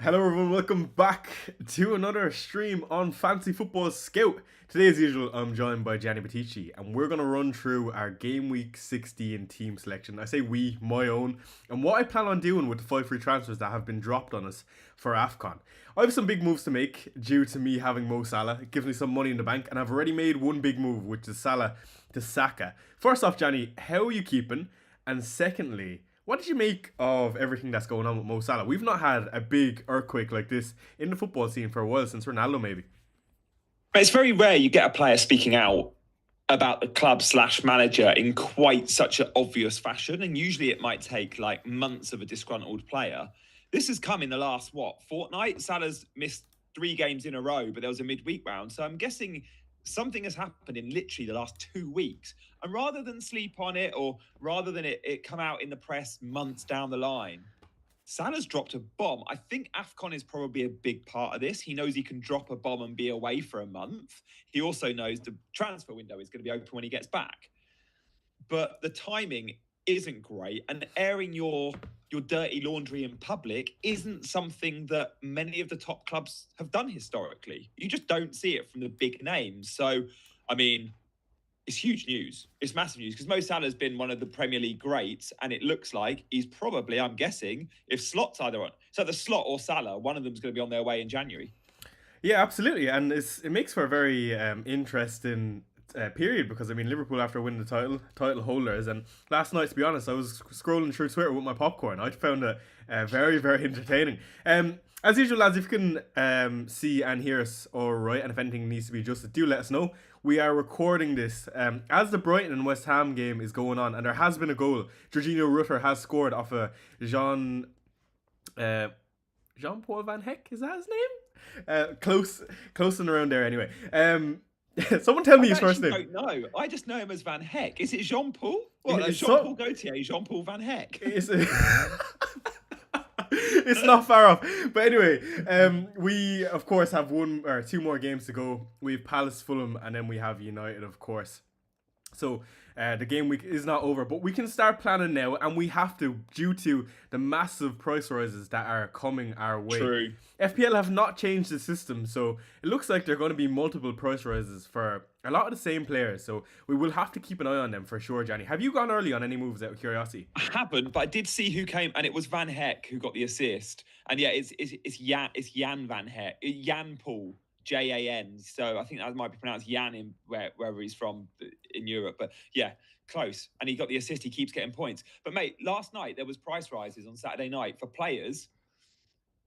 Hello everyone, welcome back to another stream on Fantasy Football Scout. Today as usual, I'm joined by Gianni and we're going to run through our Game Week 16 team selection. I say we, my own, and what I plan on doing with the 5 free transfers that have been dropped on us for AFCON. I have some big moves to make due to me having Mo Salah. It gives me some money in the bank, and I've already made one big move, which is Salah to SAKA. First off, Gianni, how are you keeping? And secondly, what did you make of everything that's going on with Mo Salah? We've not had a big earthquake like this in the football scene for a while, since Ronaldo maybe. It's very rare you get a player speaking out about the club / manager in quite such an obvious fashion. And usually it might take like months of a disgruntled player. This has come in the last, fortnight? Salah's missed 3 games in a row, but there was a midweek round. So I'm guessing something has happened in literally the last 2 weeks. And rather than sleep on it, or rather than it come out in the press months down the line, Salah's dropped a bomb. I think AFCON is probably a big part of this. He knows he can drop a bomb and be away for a month. He also knows the transfer window is going to be open when he gets back. But the timing isn't great, and airing your dirty laundry in public isn't something that many of the top clubs have done historically. You just don't see it from the big names. So, I mean, it's huge news. It's massive news because Mo Salah's been one of the Premier League greats, and it looks like he's probably, I'm guessing, if Slot's either on, so the Slot or Salah, one of them's going to be on their way in January. Yeah, absolutely, and it makes for a very interesting period because I mean Liverpool after winning the title holders, and last night, to be honest, I was scrolling through Twitter with my popcorn. I found it very entertaining. As usual, lads, if you can see and hear us all right, and if anything needs to be adjusted, do let us know. We are recording this as the Brighton and West Ham game is going on, and there has been a goal. Jorginho Rutter has scored off a Jean-Paul Van Heck, is that his name? Close and around there anyway. Someone tell me his first name. I don't know. I just know him as Van Heck. Is it Jean-Paul? What, Jean-Paul Gaultier, Jean-Paul Van Heck? It's not far off. But anyway, we of course have 1 or 2 more games to go. We have Palace, Fulham, and then we have United, of course. So the game week is not over, but we can start planning now, and we have to, due to the massive price rises that are coming our way. True. FPL have not changed the system, so it looks like there are going to be multiple price rises for a lot of the same players. So we will have to keep an eye on them for sure, Gianni. Have you gone early on any moves out of curiosity? I haven't, but I did see who came, and it was Van Heck who got the assist. And yeah, it's Jan Van Heck, Jan Paul. Jan. So I think that might be pronounced Jan in wherever he's from in Europe. But yeah, close. And he got the assist. He keeps getting points. But mate, last night there was price rises on Saturday night for players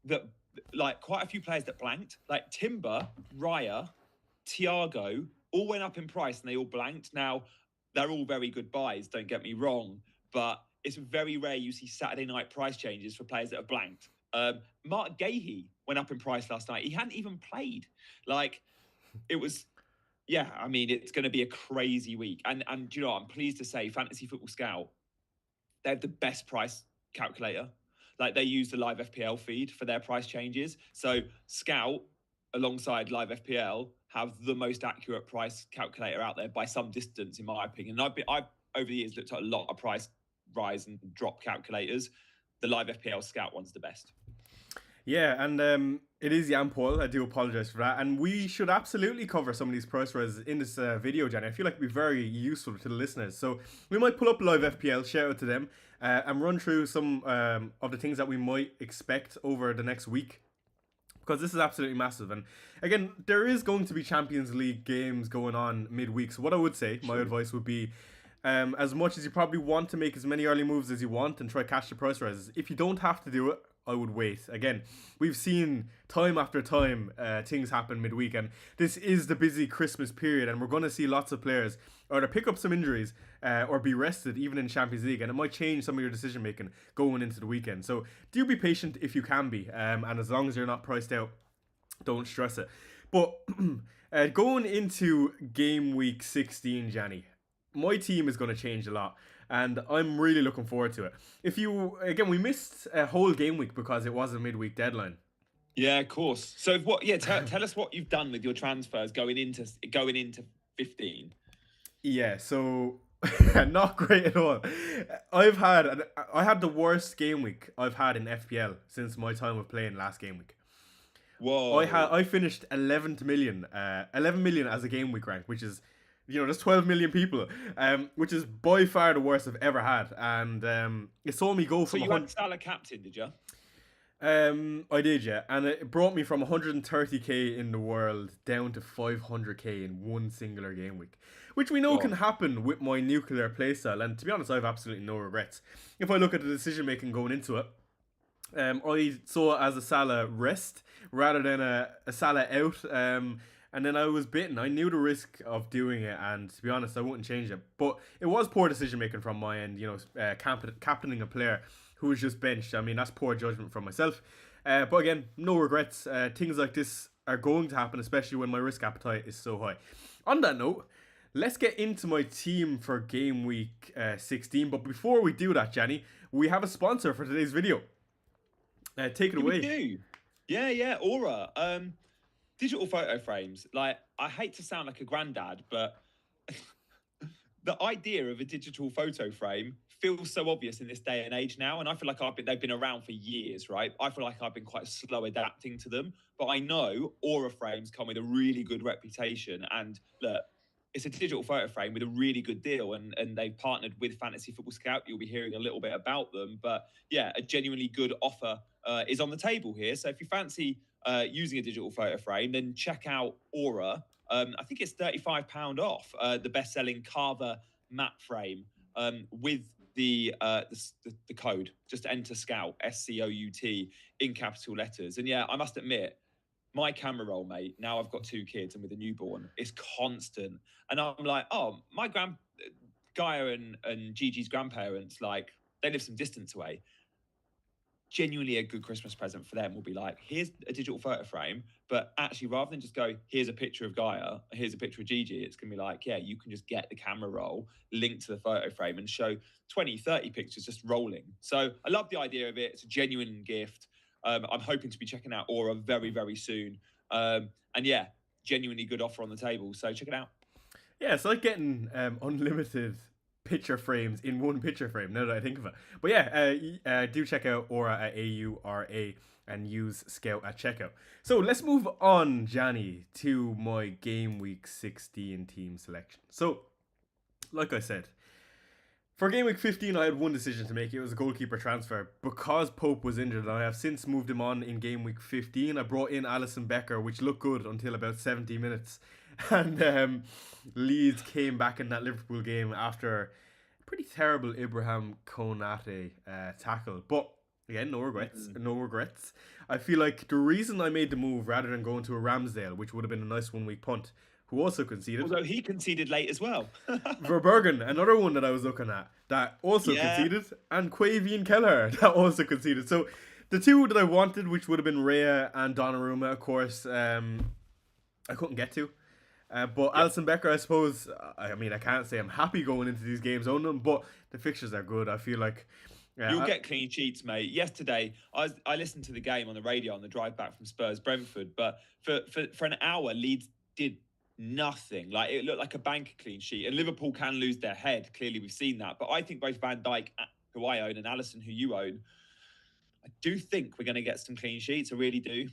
that, like, quite a few players that blanked. Like Timber, Raya, Thiago, all went up in price and they all blanked. Now, they're all very good buys, don't get me wrong. But it's very rare you see Saturday night price changes for players that have blanked. Mark Gahey went up in price last night. He hadn't even played. Like, it was, yeah, I mean, it's going to be a crazy week. And you know, I'm pleased to say Fantasy Football Scout, they have the best price calculator. Like, they use the live FPL feed for their price changes. So Scout, alongside live FPL, have the most accurate price calculator out there by some distance, in my opinion. And I've over the years looked at a lot of price rise and drop calculators. The live FPL Scout one's the best. Yeah, and it is Jan Paul. I do apologize for that. And we should absolutely cover some of these price rises in this video, Gianni. I feel like it'd be very useful to the listeners. So we might pull up live FPL, shout out to them, and run through some of the things that we might expect over the next week, because this is absolutely massive. And again, there is going to be Champions League games going on midweek. So what I would say, my advice would be, as much as you probably want to make as many early moves as you want and try to catch the price rises, if you don't have to do it, I would wait. Again, we've seen time after time things happen midweek, and this is the busy Christmas period, and we're going to see lots of players either pick up some injuries or be rested even in Champions League, and it might change some of your decision making going into the weekend. So do be patient if you can be, and as long as you're not priced out, don't stress it. But going into game week 16, Gianni, my team is going to change a lot, and I'm really looking forward to it. We missed a whole game week because it was a midweek deadline. Yeah, of course. So tell us what you've done with your transfers going into 15. Yeah, so Not great at all. I had the worst game week I've had in FPL since my time of playing last game week. Whoa. I finished 11 million as a game week rank, which is, there's 12 million people, which is by far the worst I've ever had, and it saw me go So from you had Salah captain, did you? I did, yeah, and it brought me from 130k in the world down to 500k in one singular game week, which we know Go can on. happen with my nuclear playstyle. And to be honest, I have absolutely no regrets. If I look at the decision making going into it, I saw it as a Salah rest rather than a Salah out. And then I was bitten. I knew the risk of doing it, and to be honest, I wouldn't change it. But it was poor decision making from my end. Captaining a player who was just benched. I mean, that's poor judgment from myself. But again, no regrets. Things like this are going to happen, especially when my risk appetite is so high. On that note, let's get into my team for game week 16. But before we do that, Gianni, we have a sponsor for today's video. Take it Yeah, away. we do. Yeah, Aura. Digital photo frames. Like, I hate to sound like a granddad, but the idea of a digital photo frame feels so obvious in this day and age now. And I feel like they've been around for years, right? I feel like I've been quite slow adapting to them. But I know Aura frames come with a really good reputation. And look, it's a digital photo frame with a really good deal, and they've partnered with Fantasy Football Scout. You'll be hearing a little bit about them, but yeah, a genuinely good offer is on the table here. So if you fancy using a digital photo frame, then check out Aura. I think it's £35 off the best-selling Carver matte frame with the code. Just enter Scout, SCOUT, in capital letters. And yeah, I must admit, my camera roll, mate, now I've got 2 kids and with a newborn, is constant. And I'm like, oh, my Gaia and Gigi's grandparents, like, they live some distance away. Genuinely a good Christmas present for them will be like, here's a digital photo frame, but actually rather than just go, here's a picture of Gaia, here's a picture of Gigi, it's going to be like, yeah, you can just get the camera roll, link to the photo frame and show 20, 30 pictures just rolling. So I love the idea of it. It's a genuine gift. I'm hoping to be checking out Aura very, very soon. And yeah, genuinely good offer on the table. So check it out. Yeah, it's like getting unlimited picture frames in one picture frame, now that I think of it. But yeah, do check out Aura at AURA and use Scout at checkout. So let's move on, Gianni, to my game week 16 team selection. So, like I said, for game week 15, I had one decision to make. It was a goalkeeper transfer. Because Pope was injured, and I have since moved him on in game week 15, I brought in Alisson Becker, which looked good until about 70 minutes. And Leeds came back in that Liverpool game after a pretty terrible Ibrahim Konate tackle. But again, no regrets. No regrets. I feel like the reason I made the move rather than going to a Ramsdale, which would have been a nice 1 week punt, who also conceded. Although he conceded late as well. Verbergen, another one that I was looking at, that also conceded. And Quavian Keller, that also conceded. So the two that I wanted, which would have been Rhea and Donnarumma, of course, I couldn't get to. But Alisson Becker, I suppose, I mean, I can't say I'm happy going into these games on them, but the fixtures are good. I feel like you'll get clean sheets, mate. Yesterday, I listened to the game on the radio on the drive back from Spurs Brentford, but for an hour, Leeds did nothing. Like, it looked like a bank clean sheet, and Liverpool can lose their head. Clearly, we've seen that. But I think both Van Dijk, who I own, and Alisson, who you own, I do think we're going to get some clean sheets. I really do.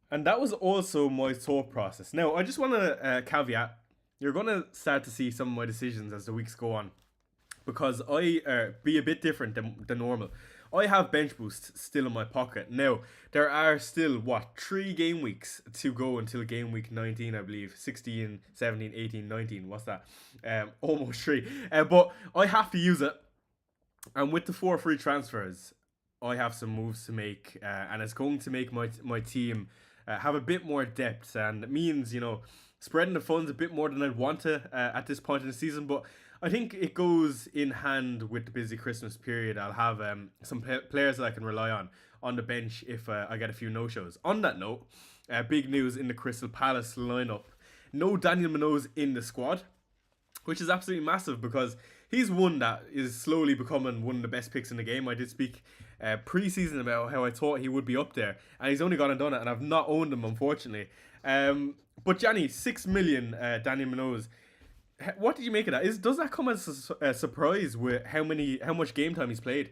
And that was also my thought process. Now, I just want to caveat, you're going to start to see some of my decisions as the weeks go on. Because I be a bit different than normal. I have bench boost still in my pocket. Now, there are still, 3 game weeks to go until game week 19, I believe. 16, 17, 18, 19. What's that? Almost 3. But I have to use it. And with the 4 free transfers, I have some moves to make. And it's going to make my team have a bit more depth. And it means, spreading the funds a bit more than I'd want to at this point in the season. But I think it goes in hand with the busy Christmas period. I'll have some players that I can rely on the bench if I get a few no-shows. On that note, big news in the Crystal Palace lineup. No Daniel Munoz in the squad, which is absolutely massive because he's one that is slowly becoming one of the best picks in the game. I did speak pre-season about how I thought he would be up there, and he's only gone and done it, and I've not owned him, unfortunately. But Gianni, 6 million Daniel Munoz. What did you make of that? Does that come as a surprise with how much game time he's played?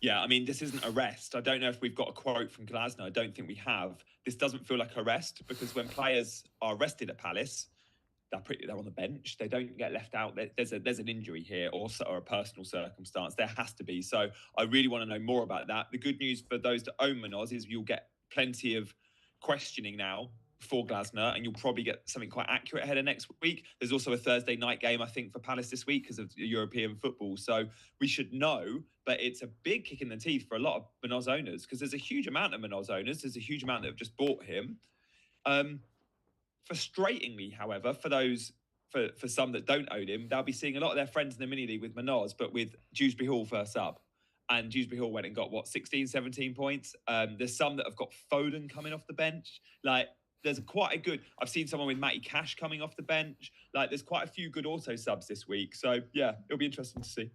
Yeah, I mean, this isn't a rest. I don't know if we've got a quote from Glasner. I don't think we have. This doesn't feel like a rest because when players are rested at Palace, they're on the bench. They don't get left out. There's an injury here or a personal circumstance. There has to be. So I really want to know more about that. The good news for those that own Munoz is you'll get plenty of questioning now for Glasner, and you'll probably get something quite accurate ahead of next week. There's also a Thursday night game, I think, for Palace this week because of European football. So we should know, but it's a big kick in the teeth for a lot of Munoz owners because there's a huge amount of Munoz owners. There's a huge amount that have just bought him. Frustratingly, however, for some that don't own him, they'll be seeing a lot of their friends in the mini league with Munoz, but with Dewsbury Hall first up. And Dewsbury Hall went and got 16, 17 points. There's some that have got Foden coming off the bench. Like, there's quite a good. I've seen someone with Matty Cash coming off the bench. Like, there's quite a few good auto subs this week. So yeah, it'll be interesting to see.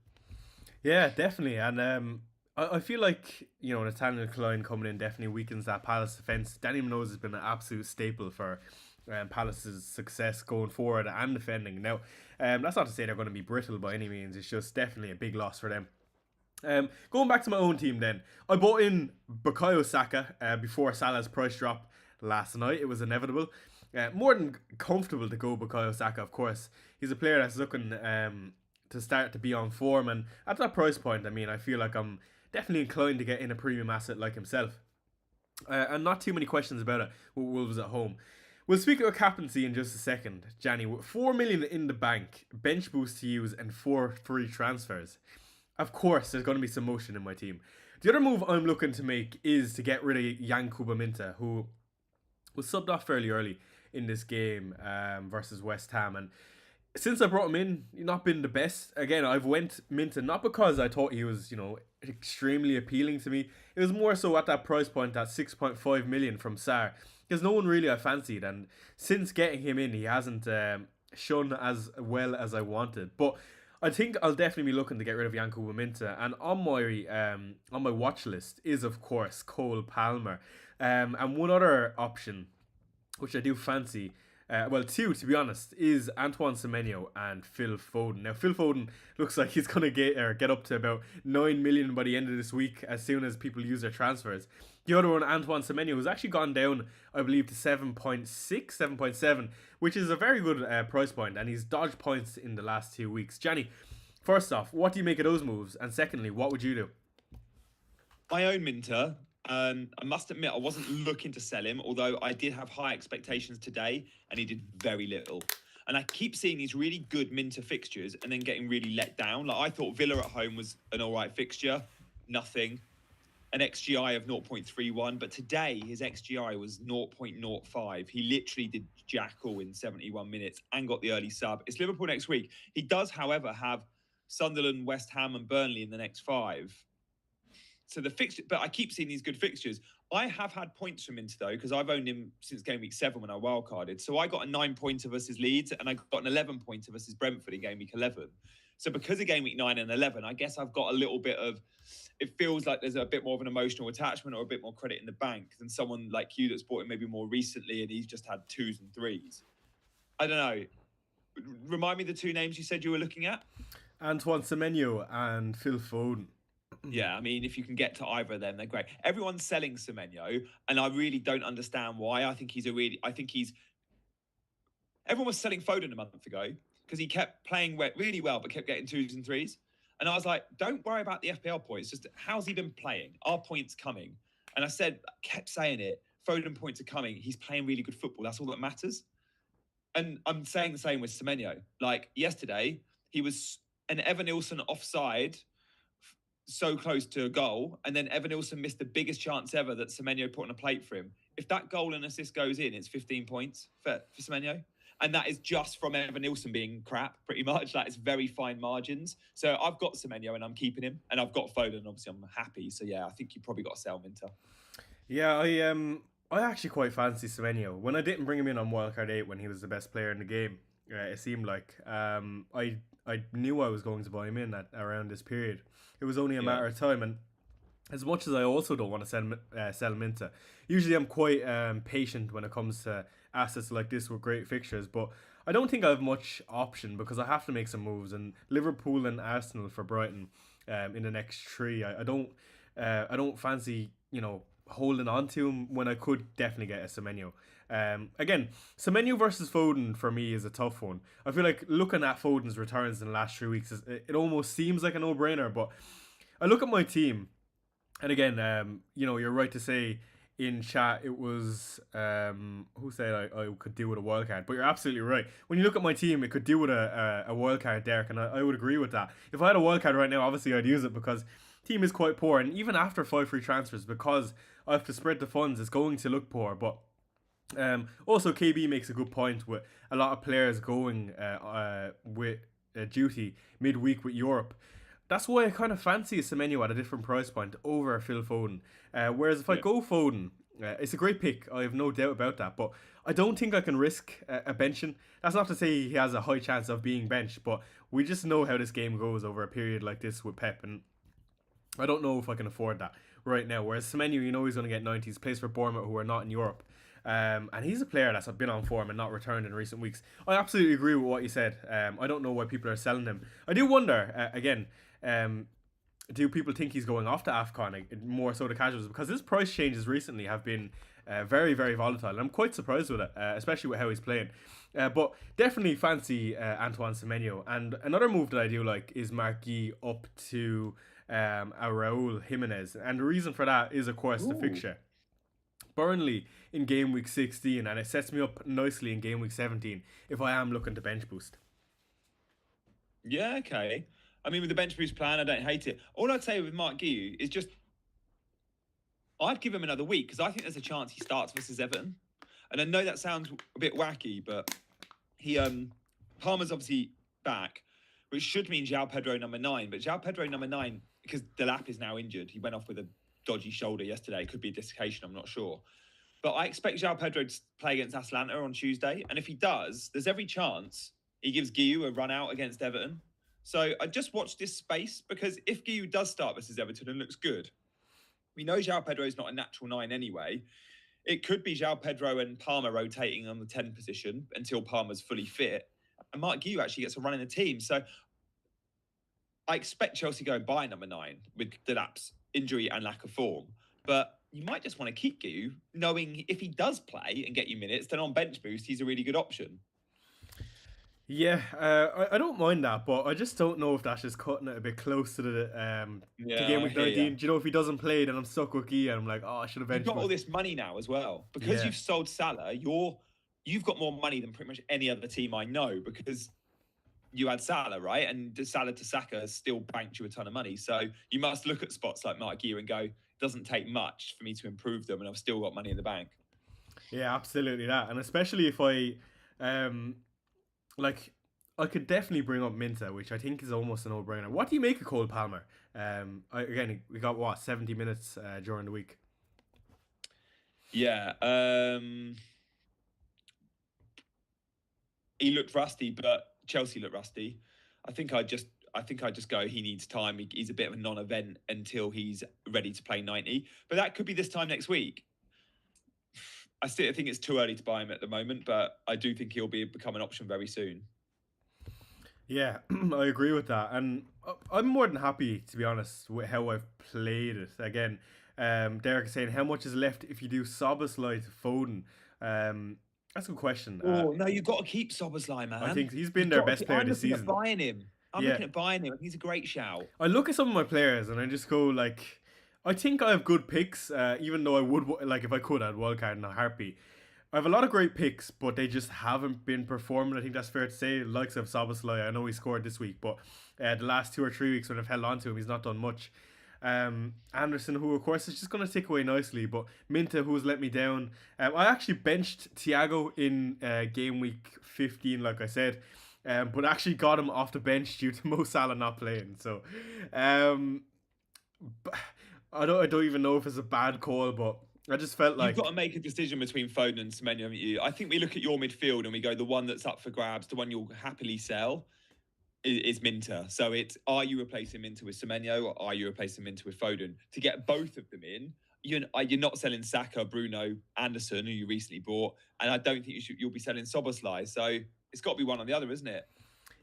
Yeah, definitely. And I feel like, Nathaniel Klein coming in definitely weakens that Palace defence. Danny Munoz has been an absolute staple for Palace's success going forward and defending. Now, that's not to say they're going to be brittle by any means. It's just definitely a big loss for them. Going back to my own team then, I bought in Bukayo Saka before Salah's price drop last night. It was inevitable. More than comfortable to go Bukayo Saka, of course. He's a player that's looking to start to be on form, and at that price point, I mean, I feel like I'm definitely inclined to get in a premium asset like himself. And not too many questions about it with Wolves at home. We'll speak about captaincy in just a second, Gianni. With 4 million in the bank, bench boost to use, and 4 free transfers, of course, there's going to be some motion in my team. The other move I'm looking to make is to get rid of Yankuba Minta, who was subbed off fairly early in this game versus West Ham. And since I brought him in, he's not been the best. Again, I've went Minta not because I thought he was, extremely appealing to me. It was more so at that price point, at 6.5 million from Sarr. Because no one really I fancied. And since getting him in, he hasn't shown as well as I wanted. But I think I'll definitely be looking to get rid of Yankuba Minta. And on my watch list is, of course, Cole Palmer. And one other option, which I do fancy, two to be honest, is Antoine Semenyo and Phil Foden. Now, Phil Foden looks like he's going to get up to about 9 million by the end of this week as soon as people use their transfers. The other one, Antoine Semenyo, has actually gone down, I believe, to 7.6, 7.7, which is a very good price point, and he's dodged points in the last 2 weeks. Gianni, first off, what do you make of those moves? And secondly, what would you do? I own Minter. I must admit, I wasn't looking to sell him, although I did have high expectations today, and he did very little. And I keep seeing these really good Minter fixtures and then getting really let down. Like, I thought Villa at home was an all right fixture. Nothing. An XGI of 0.31, but today his XGI was 0.05. He literally did jack all in 71 minutes and got the early sub. It's Liverpool next week. He does, however, have Sunderland, West Ham and Burnley in the next 5. So the fixture, but I keep seeing these good fixtures. I have had points from Minter though, because I've owned him since game week 7 when I wildcarded. So I got a 9-pointer versus Leeds, and I got an 11-pointer versus Brentford in game week 11. So because of game week 9 and 11, I guess I've got a little bit of, it feels like there's a bit more of an emotional attachment or a bit more credit in the bank than someone like you that's bought him maybe more recently and he's just had 2s and 3s. I don't know. Remind me the 2 names you said you were looking at? Antoine Semenyo and Phil Foden. Yeah, I mean, if you can get to either of them, they're great. Everyone's selling Semenyo, and I really don't understand why. Everyone was selling Foden a month ago because he kept playing really well, but kept getting 2s and 3s. And I was like, don't worry about the FPL points. Just how's he been playing? Are points coming? And I kept saying it. Foden points are coming. He's playing really good football. That's all that matters. And I'm saying the same with Semenyo. Like yesterday, he was an Evan Nilsson offside, so close to a goal, and then Evan Nilsson missed the biggest chance ever that Semenyo put on a plate for him. If that goal and assist goes in, it's 15 points for Semenyo. And that is just from Evan Nilsson being crap, pretty much. That is very fine margins. So I've got Semenyo and I'm keeping him. And I've got Foden, obviously I'm happy. So yeah, I think you probably got to sell Minter. Yeah, I actually quite fancy Semenyo. When I didn't bring him in on Wildcard 8 when he was the best player in the game, it seemed like I knew I was going to buy him in at around this period. It was only a matter of time, and as much as I also don't want to sell Minter, usually I'm quite patient when it comes to assets like this with great fixtures. But I don't think I have much option because I have to make some moves. And Liverpool and Arsenal for Brighton in the next three. I don't fancy holding on to him when I could definitely get a Semenyo. Again, Semenyo versus Foden for me is a tough one. I feel like looking at Foden's returns in the last 3 weeks, it almost seems like a no-brainer. But I look at my team, and again, you're right to say in chat it was who said I could deal with a wildcard, but you're absolutely right. When you look at my team, it could deal with a wildcard, Derek, and I would agree with that. If I had a wildcard right now, obviously I'd use it because team is quite poor, and even after 5 free transfers, because I have to spread the funds, it's going to look poor. But also, KB makes a good point with a lot of players going with duty midweek with Europe. That's why I kind of fancy a Semenyo at a different price point over Phil Foden. Whereas if I go Foden, it's a great pick. I have no doubt about that. But I don't think I can risk a benching. That's not to say he has a high chance of being benched, but we just know how this game goes over a period like this with Pep, and I don't know if I can afford that right now. Whereas Semenyo, he's going to get 90s, plays for Bournemouth, who are not in Europe. And he's a player that's been on form and not returned in recent weeks. I absolutely agree with what you said. I don't know why people are selling him. I do wonder, again, do people think he's going off to AFCON, more so the casuals? Because his price changes recently have been very, very volatile. And I'm quite surprised with it, especially with how he's playing. But definitely fancy Antoine Semenyo. And another move that I do like is Mark Guy up to a Raul Jimenez. And the reason for that is, of course, the fixture. Burnley in game week 16, and it sets me up nicely in game week 17 if I am looking to bench boost. Yeah, okay. I mean, with the bench boost plan, I don't hate it. All I'd say with Mark Guy is just I'd give him another week because I think there's a chance he starts versus Everton. And I know that sounds a bit wacky, but he Palmer's obviously back, which should mean João Pedro number 9. But João Pedro number 9, because Delap is now injured, he went off with a dodgy shoulder yesterday. It could be a dislocation, I'm not sure. But I expect João Pedro to play against Atalanta on Tuesday. And if he does, there's every chance he gives Guiu a run out against Everton. So I just watch this space, because if Guiu does start versus Everton and looks good, we know João Pedro is not a natural 9 anyway. It could be João Pedro and Palmer rotating on the 10 position until Palmer's fully fit. And Mark Guiu actually gets a run in the team. So I expect Chelsea go and buy number 9 with Delap's injury and lack of form. But you might just want to keep Guiu, knowing if he does play and get you minutes, then on bench boost, he's a really good option. Yeah, I don't mind that, but I just don't know if that's just cutting it a bit close to the to game week 19. Do you know, if he doesn't play, then I'm stuck with Guy, and I'm like, I should have benched him. You've got all this money now as well. Because you've sold Salah, you've got more money than pretty much any other team I know, because you had Salah, right? And the Salah to SAKA still banked you a ton of money. So you must look at spots like Mark Guy and go, it doesn't take much for me to improve them, and I've still got money in the bank. Yeah, absolutely that. And especially if I I could definitely bring up Minta, which I think is almost a no-brainer. What do you make of Cole Palmer? Again, we got 70 minutes during the week. Yeah, he looked rusty, but Chelsea looked rusty. I think I just go, he needs time. He's a bit of a non-event until he's ready to play 90. But that could be this time next week. I still think it's too early to buy him at the moment, but I do think he'll become an option very soon. Yeah, I agree with that. And I'm more than happy, to be honest, with how I've played it. Again, Derek is saying, how much is left if you do Szoboszlai to Foden? That's a good question. No, you've got to keep Szoboszlai, man. I think he's been their best player this season. I'm looking at buying him. He's a great shout. I look at some of my players and I just go like, I think I have good picks, even though I would, like, if I could, I'd wildcard in a heartbeat. I have a lot of great picks, but they just haven't been performing. I think that's fair to say. Likes of Szoboszlai, I know he scored this week, but the last 2 or 3 weeks when I've held on to him, he's not done much. Anderson, who of course is just going to tick away nicely, but Minta, who has let me down. I actually benched Thiago in game week 15, like I said, but actually got him off the bench due to Mo Salah not playing. So I don't even know if it's a bad call, but I just felt like you've got to make a decision between Foden and Semenyo, haven't you? I think we look at your midfield and we go, the one that's up for grabs, the one you'll happily sell, is Minta. So it's, are you replacing Minta with Semenyo, or are you replacing Minta with Foden? To get both of them in, you're not selling Saka, Bruno, Anderson, who you recently bought, and I don't think you'll be selling Soboslai. So it's got to be one or the other, isn't it?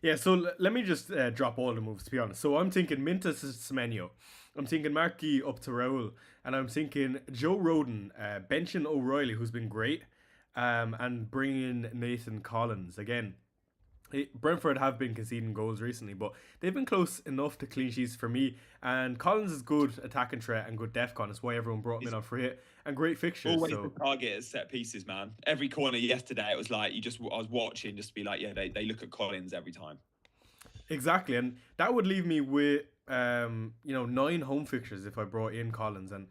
Yeah, so let me just drop all the moves, to be honest. So I'm thinking Minta to Semenyo. I'm thinking Markey up to Raul. And I'm thinking Joe Roden, benching O'Reilly, who's been great, and bringing in Nathan Collins. Again, Brentford have been conceding goals recently, but they've been close enough to clean sheets for me. And Collins is good attacking threat and good defcon. That's why everyone brought him in on free hit and great fixtures. Always so the target at set pieces, man. Every corner yesterday, it was like I was watching just to be like, yeah, they look at Collins every time. Exactly, and that would leave me with 9 home fixtures if I brought in Collins. And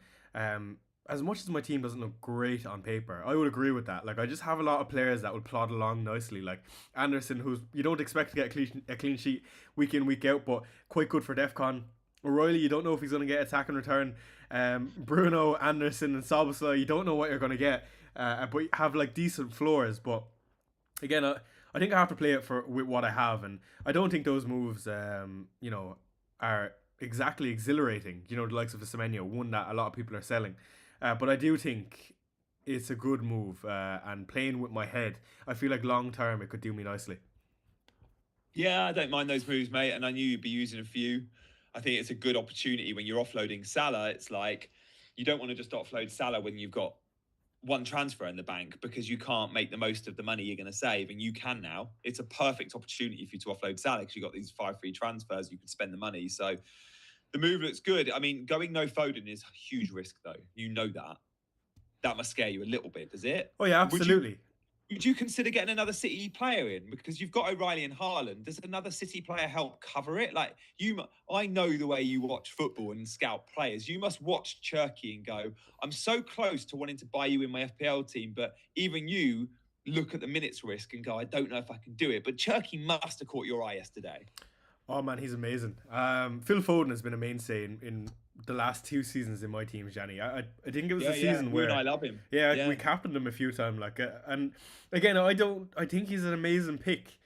as much as my team doesn't look great on paper, I would agree with that. Like, I just have a lot of players that would plod along nicely, like Anderson, who's you don't expect to get a clean sheet week in, week out, but quite good for defcon. O'Reilly, you don't know if he's going to get attack and return. Bruno, Anderson, and Szoboszlai, you don't know what you're going to get, but you have like decent floors. But again, I think I have to play it with what I have, and I don't think those moves, are exactly exhilarating. The likes of the Semenyo, one that a lot of people are selling. But I do think it's a good move, and playing with my head, I feel like long term it could do me nicely. Yeah, I don't mind those moves, mate. And I knew you'd be using a few. I think it's a good opportunity when you're offloading Salah. It's like you don't want to just offload Salah when you've got one transfer in the bank because you can't make the most of the money you're going to save, and you can now. It's a perfect opportunity for you to offload Salah because you've got these 5 free transfers. You could spend the money. So the move looks good. I mean, going no Foden is a huge risk, though. You know that. That must scare you a little bit, does it? Oh yeah, absolutely. Would you consider getting another City player in? Because you've got O'Reilly and Haaland. Does another City player help cover it? Like I know the way you watch football and scout players. You must watch Cherky and go, I'm so close to wanting to buy you in my FPL team, but even you look at the minutes risk and go, I don't know if I can do it. But Cherky must have caught your eye yesterday. Oh man, he's amazing. Phil Foden has been a mainstay in the last 2 seasons in my team, Gianni. I think it was the season where I love him. Yeah, we captained him a few times, and again, I think he's an amazing pick,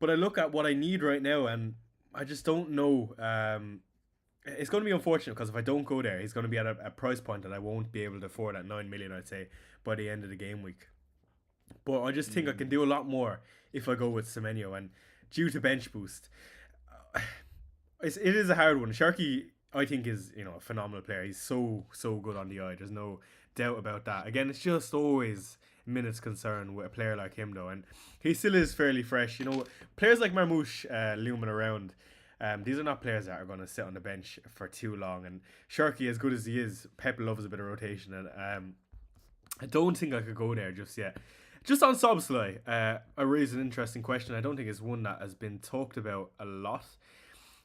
but I look at what I need right now, and I just don't know. It's going to be unfortunate because if I don't go there, he's going to be at a price point that I won't be able to afford at 9 million, I'd say, by the end of the game week. But I just think I can do a lot more if I go with Semenyo, and due to bench boost. It is a hard one. Sharky, I think, is a phenomenal player. He's so good on the eye. There's no doubt about that. Again, it's just always minutes concern with a player like him, though, and he still is fairly fresh. Players like Marmoush looming around. These are not players that are going to sit on the bench for too long. And Sharky, as good as he is, Pep loves a bit of rotation, and I don't think I could go there just yet. Just on Szoboszlai, I raised an interesting question. I don't think it's one that has been talked about a lot.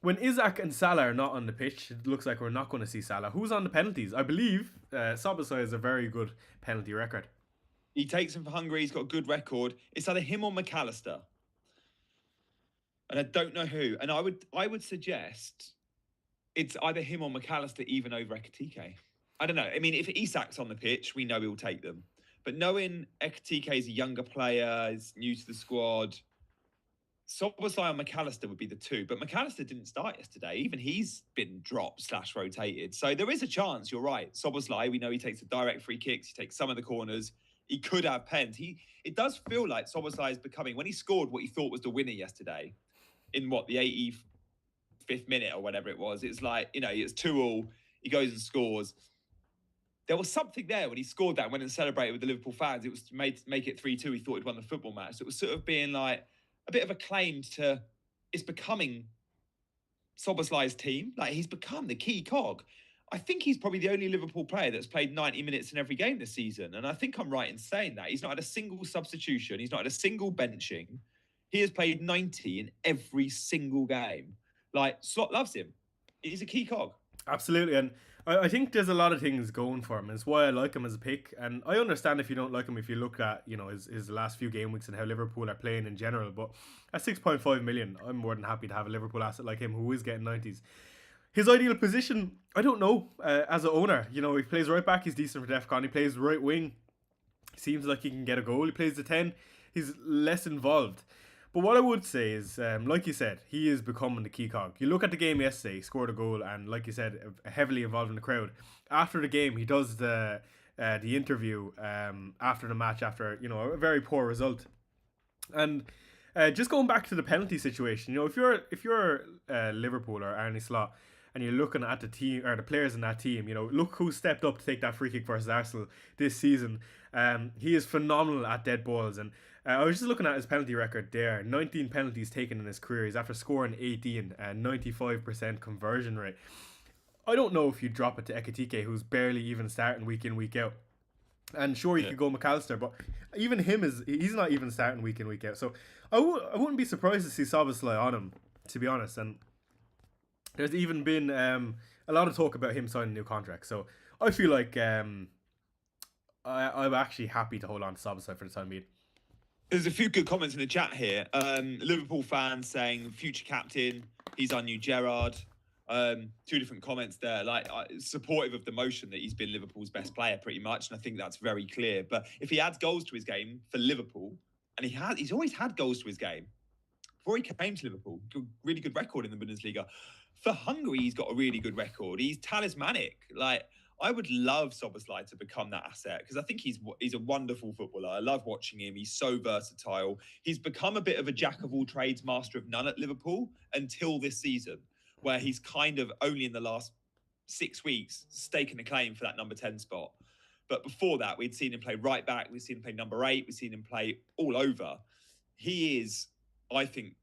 When Isak and Salah are not on the pitch, it looks like we're not going to see Salah. Who's on the penalties? I believe Szoboszlai has a very good penalty record. He takes them for Hungary. He's got a good record. It's either him or McAllister. And I don't know who. And I would suggest it's either him or McAllister even over Ekitike. I don't know. I mean, if Isak's on the pitch, we know he'll take them. But knowing Ekitike is a younger player, is new to the squad, Szoboszlai and McAllister would be the two. But McAllister didn't start yesterday. Even he's been dropped / rotated. So there is a chance, you're right. Szoboszlai, we know he takes the direct free kicks. He takes some of the corners. He could have pens. It does feel like Szoboszlai is becoming, when he scored what he thought was the winner yesterday, in the 85th minute or whatever it was, it's like, it's 2-2. He goes and scores. There was something there when he scored that and went and celebrated with the Liverpool fans. It was to make it 3-2. He thought he'd won the football match. So it was sort of being like a bit of a claim to, it's becoming Szoboszlai's team. Like, he's become the key cog. I think he's probably the only Liverpool player that's played 90 minutes in every game this season. And I think I'm right in saying that. He's not had a single substitution. He's not had a single benching. He has played 90 in every single game. Like, Slot loves him. He's a key cog. Absolutely. And I think there's a lot of things going for him. It's why I like him as a pick. And I understand if you don't like him, if you look at, his last few game weeks and how Liverpool are playing in general. But at 6.5 million, I'm more than happy to have a Liverpool asset like him who is getting 90s. His ideal position, I don't know, as an owner. He plays right back, he's decent for DEFCON. He plays right wing. Seems like he can get a goal. He plays the 10. He's less involved. But what I would say is, like you said, he is becoming the key cog. You look at the game yesterday, he scored a goal, and like you said, heavily involved in the crowd. After the game, he does the interview after the match, after a very poor result, and just going back to the penalty situation. If you're Liverpool or Arne Slot, and you're looking at the team or the players in that team, look who stepped up to take that free kick versus Arsenal this season. He is phenomenal at dead balls, and I was just looking at his penalty record there. 19 penalties taken in his career. He's after scoring 18 and 95% conversion rate. I don't know if you drop it to Ekitike, who's barely even starting week in, week out. And sure, you could go McAllister, but even he's not even starting week in, week out. So I wouldn't be surprised to see Szoboszlai on him, to be honest. And there's even been a lot of talk about him signing a new contract. So I feel like I'm actually happy to hold on to Szoboszlai for the time being. There's a few good comments in the chat here. Liverpool fans saying future captain, he's our new Gerrard. Two different comments there, supportive of the motion that he's been Liverpool's best player pretty much, and I think that's very clear. But if he adds goals to his game for Liverpool, and he's always had goals to his game before he came to Liverpool, really good record in the Bundesliga. For Hungary, he's got a really good record. He's talismanic. I would love Szoboszlai to become that asset because I think he's a wonderful footballer. I love watching him. He's so versatile. He's become a bit of a jack of all trades, master of none at Liverpool until this season, where he's kind of only in the last 6 weeks staking a claim for that number 10 spot. But before that, we'd seen him play right back. We'd seen him play number 8. We'd seen him play all over. He is, I think,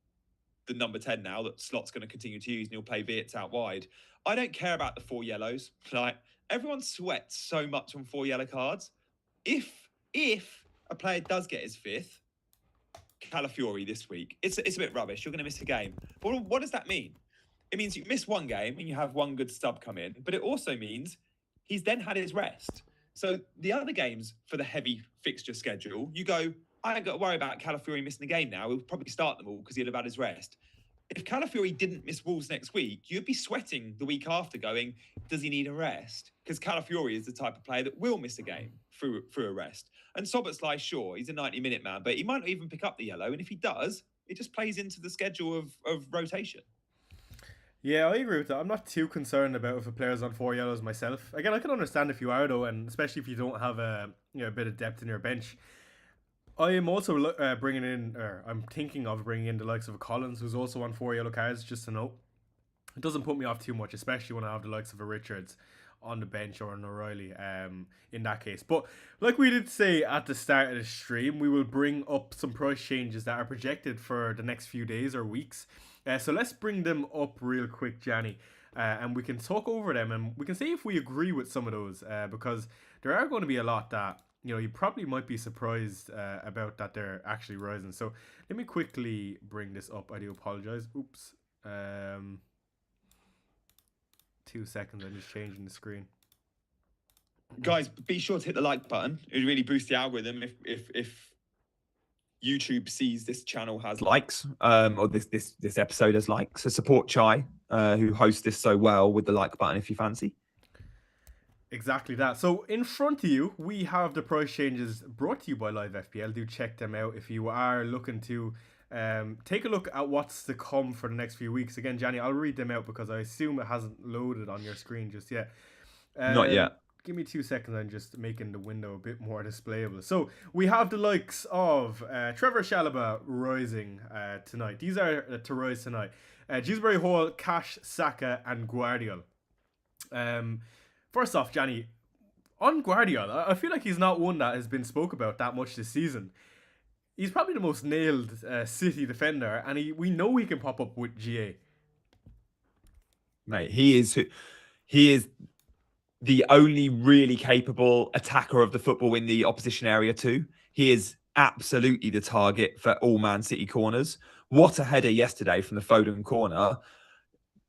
the number 10 now that Slot's going to continue to use, and he'll play Wirtz out wide. I don't care about the 4 yellows. Everyone sweats so much on 4 yellow cards. If a player does get his 5th, Calafiori this week, it's a bit rubbish. You're going to miss a game. But what does that mean? It means you miss one game and you have one good stub come in, but it also means he's then had his rest. So the other games for the heavy fixture schedule, you go, I don't got to worry about Calafiori missing a game now. He'll probably start them all because he'll have had his rest. If Calafiori didn't miss Wolves next week, you'd be sweating the week after going, does he need a rest? Because Calafiori is the type of player that will miss a game through a rest. And Szoboszlai, sure, he's a 90-minute man, but he might not even pick up the yellow. And if he does, it just plays into the schedule of rotation. Yeah, I agree with that. I'm not too concerned about if a player's on 4 yellows myself. Again, I can understand if you are, though, and especially if you don't have a bit of depth in your bench. I am also I'm thinking of bringing in the likes of a Collins, who's also on 4 yellow cards, just to note. It doesn't put me off too much, especially when I have the likes of a Richards on the bench or an O'Reilly in that case. But like we did say at the start of the stream, we will bring up some price changes that are projected for the next few days or weeks. So let's bring them up real quick, Gianni, and we can talk over them and we can see if we agree with some of those because there are going to be a lot that you probably might be surprised about that they're actually rising. So let me quickly bring this up. I do apologize. Oops. 2 seconds. I'm just changing the screen. Guys, be sure to hit the like button. It really boosts the algorithm if YouTube sees this channel has likes, or this episode has likes. So support Chai, who hosts this so well, with the like button if you fancy. Exactly that. So in front of you, we have the price changes brought to you by Live FPL. Do check them out if you are looking to take a look at what's to come for the next few weeks. Again, Gianni, I'll read them out because I assume it hasn't loaded on your screen just yet. Not yet. Give me 2 seconds. I'm just making the window a bit more displayable. So we have the likes of Trevor Chalobah rising tonight. These are to rise tonight. Dewsbury Hall, Cash, Saka, and Guardiola. First off, Gianni, on Guardiola, I feel like he's not one that has been spoke about that much this season. He's probably the most nailed City defender, and we know he can pop up with GA. Mate, he is the only really capable attacker of the football in the opposition area too. He is absolutely the target for all Man City corners. What a header yesterday from the Foden corner.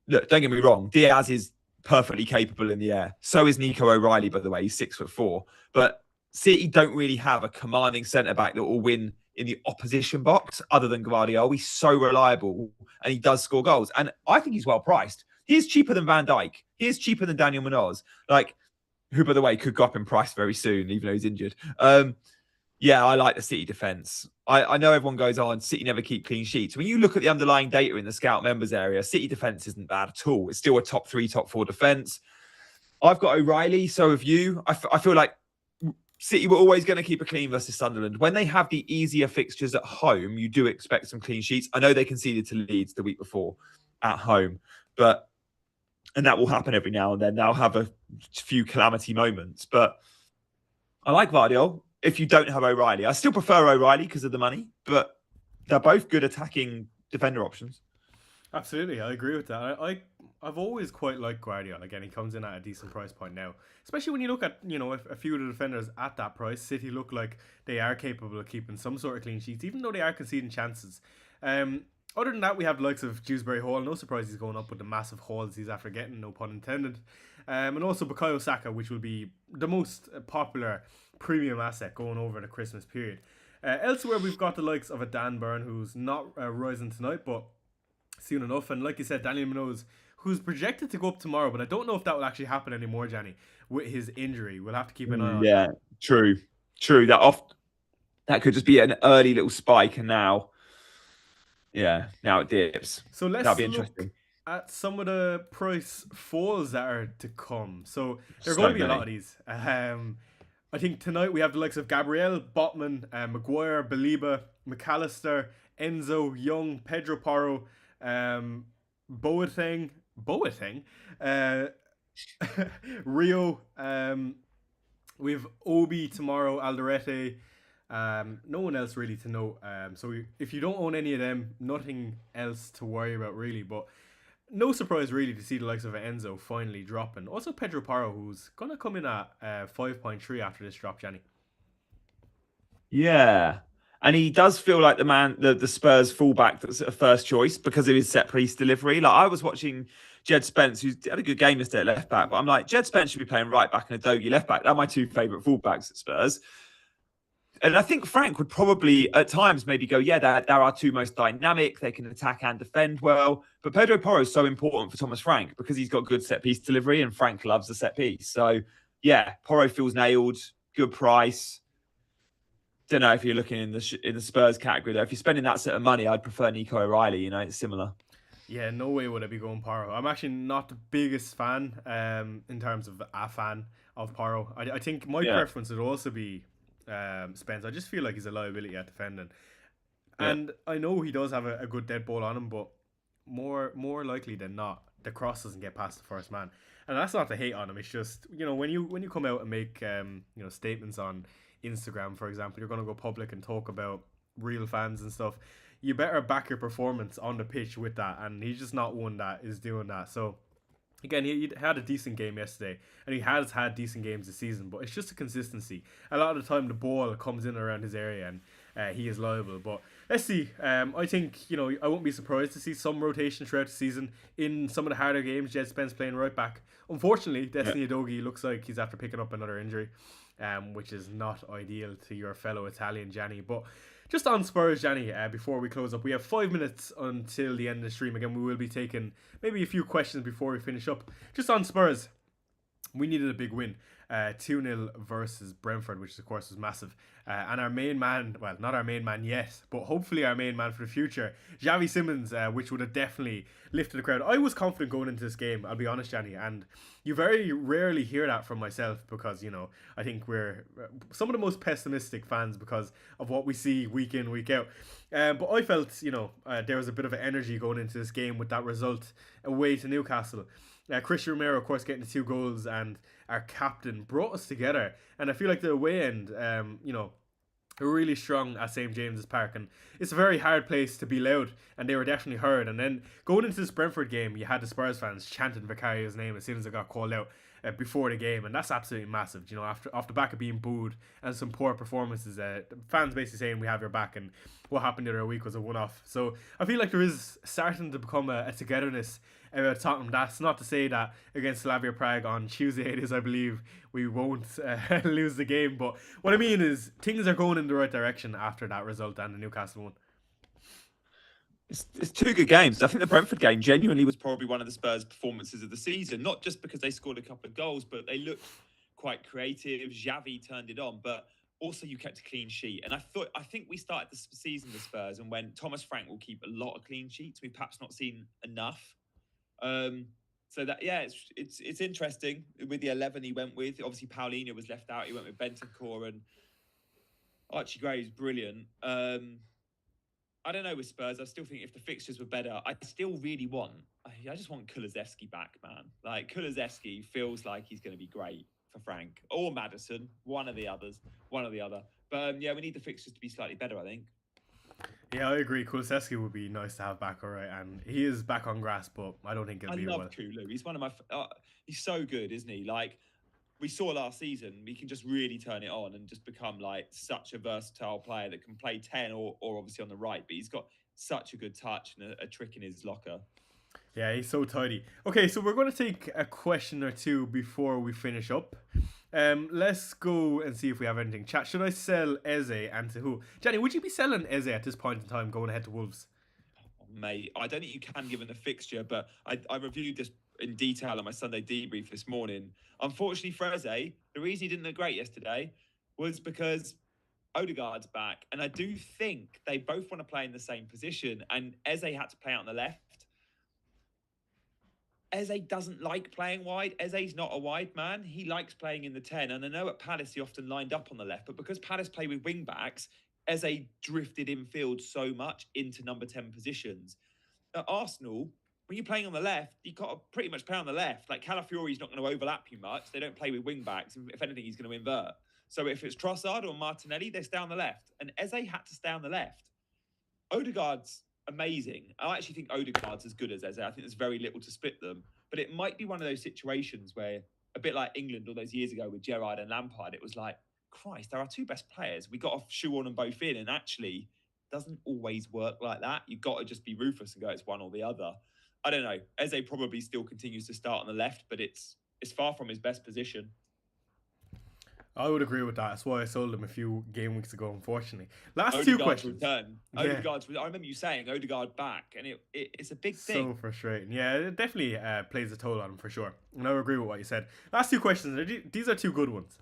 Look, don't get me wrong, Diaz is perfectly capable in the air. So is Nico O'Reilly, by the way. He's 6'4". But City don't really have a commanding centre-back that will win in the opposition box other than Guardiola. He's so reliable and he does score goals. And I think he's well priced. He is cheaper than Van Dijk. He is cheaper than Daniel Munoz, who, by the way, could go up in price very soon, even though he's injured. Yeah, I like the City defence. I know everyone goes on, City never keep clean sheets. When you look at the underlying data in the scout members area, City defence isn't bad at all. It's still a top 3, top 4 defence. I've got O'Reilly, so have you. I feel like City were always going to keep a clean versus Sunderland. When they have the easier fixtures at home, you do expect some clean sheets. I know they conceded to Leeds the week before at home, and that will happen every now and then. They'll have a few calamity moments, but I like Vardiol. If you don't have O'Reilly, I still prefer O'Reilly because of the money, but they're both good attacking defender options. Absolutely, I agree with that. I've always quite liked Guardiola. Again, he comes in at a decent price point now, especially when you look at a few of the defenders at that price. City look like they are capable of keeping some sort of clean sheets, even though they are conceding chances. Other than that, we have the likes of Dewsbury Hall. No surprise he's going up with the massive hauls he's after getting, no pun intended. And also Bukayo Saka, which will be the most popular premium asset going over the Christmas period. Elsewhere, we've got the likes of a Dan Burn, who's not rising tonight, but soon enough. And like you said, Daniel Munoz, who's projected to go up tomorrow, but I don't know if that will actually happen anymore, Gianni, with his injury. We'll have to keep an eye on that. Yeah, true. That could just be an early little spike, and now it dips. So let's That'll be look interesting at some of the price falls that are to come. So there are going to be a lot of these. I think tonight we have the likes of Gabriel, Botman, Maguire, Baliba, McAllister, Enzo, Young, Pedro Porro, Boateng, Rio. We've Obi tomorrow, Alderete. No one else really to note. So if you don't own any of them, nothing else to worry about really. But no surprise really to see the likes of Enzo finally dropping. Also Pedro Porro, who's going to come in at 5.3 after this drop, Gianni. Yeah. And he does feel like the Spurs fullback that's a first choice because of his set piece delivery. Like I was watching Jed Spence, who's had a good game yesterday at left back, but I'm like, Jed Spence should be playing right back and Udogie left back. They're my two favourite fullbacks at Spurs. And I think Frank would probably at times maybe go, yeah, they're our two most dynamic. They can attack and defend well. But Pedro Porro is so important for Thomas Frank because he's got good set piece delivery and Frank loves the set piece. So yeah, Porro feels nailed, good price. Don't know if you're looking in the Spurs category though. If you're spending that sort of money, I'd prefer Nico O'Reilly. It's similar. Yeah, no way would I be going Porro. I'm actually not the biggest fan in terms of a fan of Porro. I think my preference would also be Spence. I just feel like he's a liability at defending. And I know he does have a good dead ball on him, but more likely than not, the cross doesn't get past the first man. And that's not to hate on him. It's just, when you come out and make statements on Instagram, for example, you're going to go public and talk about real fans and stuff. You better back your performance on the pitch with that, and he's just not one that is doing that. So again, he had a decent game yesterday, and he has had decent games this season, but it's just a consistency. A lot of the time the ball comes in around his area and he is liable. But let's see. I think, I won't be surprised to see some rotation throughout the season in some of the harder games. Jed Spence playing right back. Unfortunately, Destiny Udogie looks like he's after picking up another injury, which is not ideal to your fellow Italian Gianni. But just on Spurs, Gianni, before we close up, we have 5 minutes until the end of the stream. Again, we will be taking maybe a few questions before we finish up. Just on Spurs, we needed a big win. 2-0 versus Brentford, which of course was massive. And our main man, well, not our main man yet, but hopefully our main man for the future, Xavi Simons, which would have definitely lifted the crowd. I was confident going into this game, I'll be honest, Gianni, and you very rarely hear that from myself because, I think we're some of the most pessimistic fans because of what we see week in, week out. But I felt, there was a bit of an energy going into this game with that result away to Newcastle. Christian Romero, of course, getting the 2 goals, and our captain brought us together. And I feel like the away end, really strong at St. James's Park, and it's a very hard place to be loud, and they were definitely heard. And then going into this Brentford game, you had the Spurs fans chanting Vicario's name as soon as it got called out before the game, and that's absolutely massive. After off the back of being booed and some poor performances, fans basically saying we have your back, and what happened the other week was a one-off. So I feel like there is starting to become a togetherness about Tottenham. That's not to say that against Slavia Prague on Tuesday it is, I believe, we won't lose the game, but what I mean is things are going in the right direction after that result and the Newcastle one. It's 2 good games. I think the Brentford game genuinely was probably one of the Spurs' performances of the season, not just because they scored a couple of goals, but they looked quite creative. Xavi turned it on, but Also, you kept a clean sheet. And I think we started the season with Spurs and when Thomas Frank will keep a lot of clean sheets. We've perhaps not seen enough. So that, yeah, it's interesting with the 11 he went with. Obviously, Paulinho was left out. He went with Bentancur and Archie Gray is brilliant. I don't know with Spurs. I still think if the fixtures were better, I still really want. I just want Kulusevski back, man. Like Kulusevski feels like he's going to be great for Frank or Maddison, one of the other. But yeah, we need the fixtures to be slightly better, I think. Yeah, I agree. Kulusevski would be nice to have back, all right, and he is back on grass, but I don't think it'll be well. I love Kulu. He's one of my. He's so good, isn't he? Like we saw last season, he can just really turn it on and just become like such a versatile player that can play 10 or obviously on the right, but he's got such a good touch and a trick in his locker. Yeah, he's so tidy. Okay, so we're going to take a question or two before we finish up. Let's go and see if we have anything. Chat, should I sell Eze and to who? Gianni, would you be selling Eze at this point in time going ahead to Wolves? Mate, I don't think you can given the fixture, but I reviewed this in detail on my Sunday debrief this morning. Unfortunately for Eze, the reason he didn't look great yesterday was because Odegaard's back. And I do think they both want to play in the same position. And Eze had to play out on the left. Eze doesn't like playing wide. Eze's not a wide man. He likes playing in the 10. And I know at Palace he often lined up on the left, but because Palace play with wing backs, Eze drifted infield so much into number 10 positions. At Arsenal, when you're playing on the left, you got to pretty much play on the left. Like Calafiori's not going to overlap you much. They don't play with wing backs. If anything, he's going to invert. So if it's Trossard or Martinelli, they stay on the left. And Eze had to stay on the left. Odegaard's amazing. I actually think Odegaard's as good as Eze. I think there's very little to split them. But it might be one of those situations where, a bit like England all those years ago with Gerrard and Lampard, it was like, Christ, they're our two best players. We got to shoehorn them both in. And actually, it doesn't always work like that. You've got to just be ruthless and go, it's one or the other. I don't know. Eze probably still continues to start on the left, but it's far from his best position. I would agree with that. That's why I sold him a few game weeks ago, unfortunately. Last Odegaard's two questions. Return. Odegaard's. I remember you saying Odegaard back, and it's a big thing. So frustrating. Yeah, it definitely plays a toll on him for sure. And I agree with what you said. Last two questions. These are two good ones.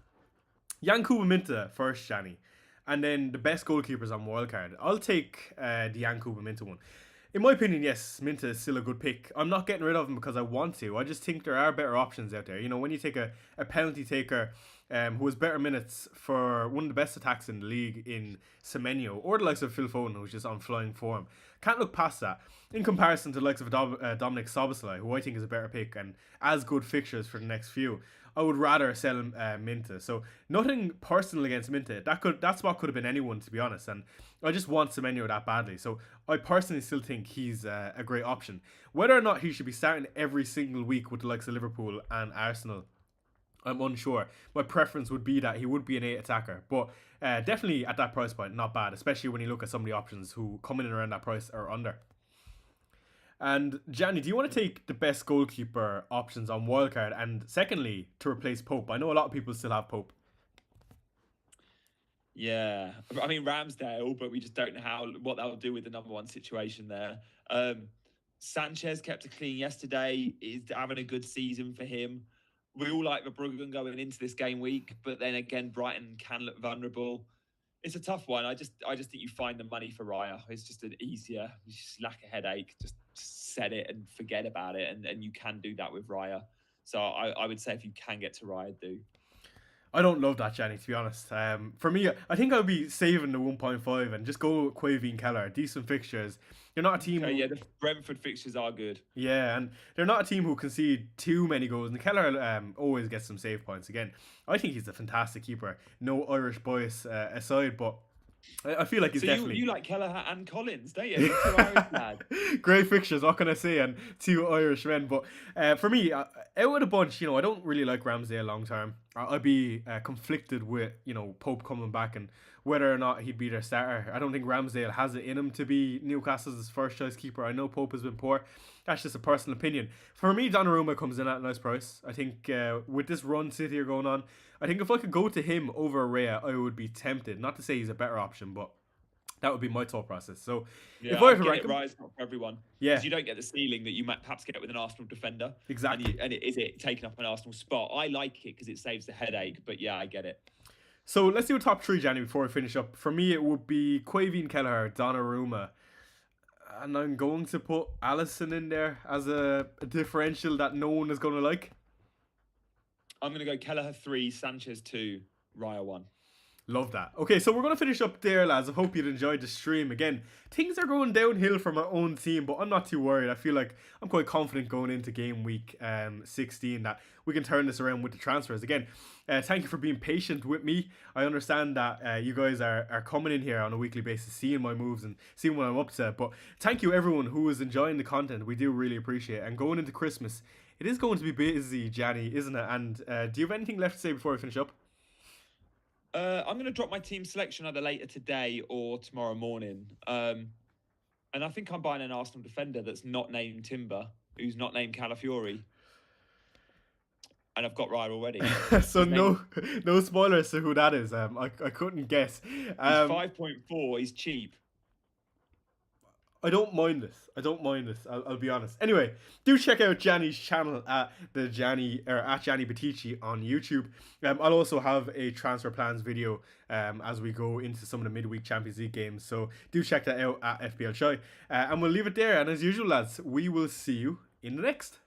Yankuba Minta first, Gianni. And then the best goalkeepers on wildcard. I'll take the Yankuba Minta one. In my opinion, yes, Minta is still a good pick. I'm not getting rid of him because I want to. I just think there are better options out there. You know, when you take a penalty taker who has better minutes for one of the best attacks in the league in Semenyo, or the likes of Phil Foden, who's just on flying form, can't look past that. In comparison to the likes of Dominic Szoboszlai, who I think is a better pick and as good fixtures for the next few, I would rather sell Minta. So nothing personal against Minta. That spot could have been anyone, to be honest. And I just want Semenyo that badly. So I personally still think he's a great option. Whether or not he should be starting every single week with the likes of Liverpool and Arsenal, I'm unsure. My preference would be that he would be an 8 attacker. But definitely at that price point, not bad. Especially when you look at some of the options who come in and around that price or under. And Gianni, do you want to take the best goalkeeper options on wildcard? And secondly, to replace Pope? I know a lot of people still have Pope. Yeah, I mean Ramsdale, but we just don't know what that'll do with the number one situation there. Sanchez kept it clean yesterday. Is having a good season for him. We all like Verbruggen going into this game week, but then again, Brighton can look vulnerable. It's a tough one. I just think you find the money for Raya. It's just an easier. You just lack a headache. Just set it and forget about it, and you can do that with Raya. So I would say if you can get to Raya, do. I don't love that, Gianni, to be honest. For me, I think I'll be saving the 1.5 and just go with Quavy and Keller. Decent fixtures. They're not a team. Yeah, the Brentford fixtures are good. Yeah, and they're not a team who concede too many goals. And Keller always gets some save points. Again, I think he's a fantastic keeper. No Irish bias aside, but I feel like he's definitely. You like Kelleher and Collins, don't you? Two Irish lads. Great fixtures, what can I say? And two Irish men. But for me, out of the bunch, I don't really like Ramsdale long term. I'd be conflicted with, Pope coming back and whether or not he'd be their starter. I don't think Ramsdale has it in him to be Newcastle's first choice keeper. I know Pope has been poor. That's just a personal opinion. For me, Donnarumma comes in at a nice price. I think with this run City are going on, I think if I could go to him over Raya, I would be tempted. Not to say he's a better option, but that would be my thought process. So yeah, if I were to rank him, right, it's not for everyone. Yeah, because you don't get the ceiling that you might perhaps get with an Arsenal defender. Exactly. And is it taking up an Arsenal spot? I like it because it saves the headache. But yeah, I get it. So let's do a top three, Gianni, before we finish up. For me, it would be Quaveen Kelleher, Donnarumma, and I'm going to put Allison in there as a differential that no one is going to like. I'm going to go Kelleher 3, Sanchez 2, Raya 1. Love that. Okay, so we're going to finish up there, lads. I hope you'd enjoyed the stream. Again, things are going downhill for my own team, but I'm not too worried. I feel like I'm quite confident going into game week 16 that we can turn this around with the transfers. Again, thank you for being patient with me. I understand that you guys are coming in here on a weekly basis, seeing my moves and seeing what I'm up to. But thank you, everyone who is enjoying the content. We do really appreciate it. And going into Christmas, it is going to be busy, Gianni, isn't it? And do you have anything left to say before we finish up? I'm going to drop my team selection either later today or tomorrow morning. And I think I'm buying an Arsenal defender that's not named Timber, who's not named Calafiori. And I've got Raya already. So no spoilers to who that is. I couldn't guess. He's 5.4. He's cheap. I don't mind this. I'll be honest. Anyway, do check out Gianni's channel at Gianni Batici on YouTube. I'll also have a transfer plans video as we go into some of the midweek Champions League games. So do check that out at FPL Chai. And we'll leave it there. And as usual, lads, we will see you in the next.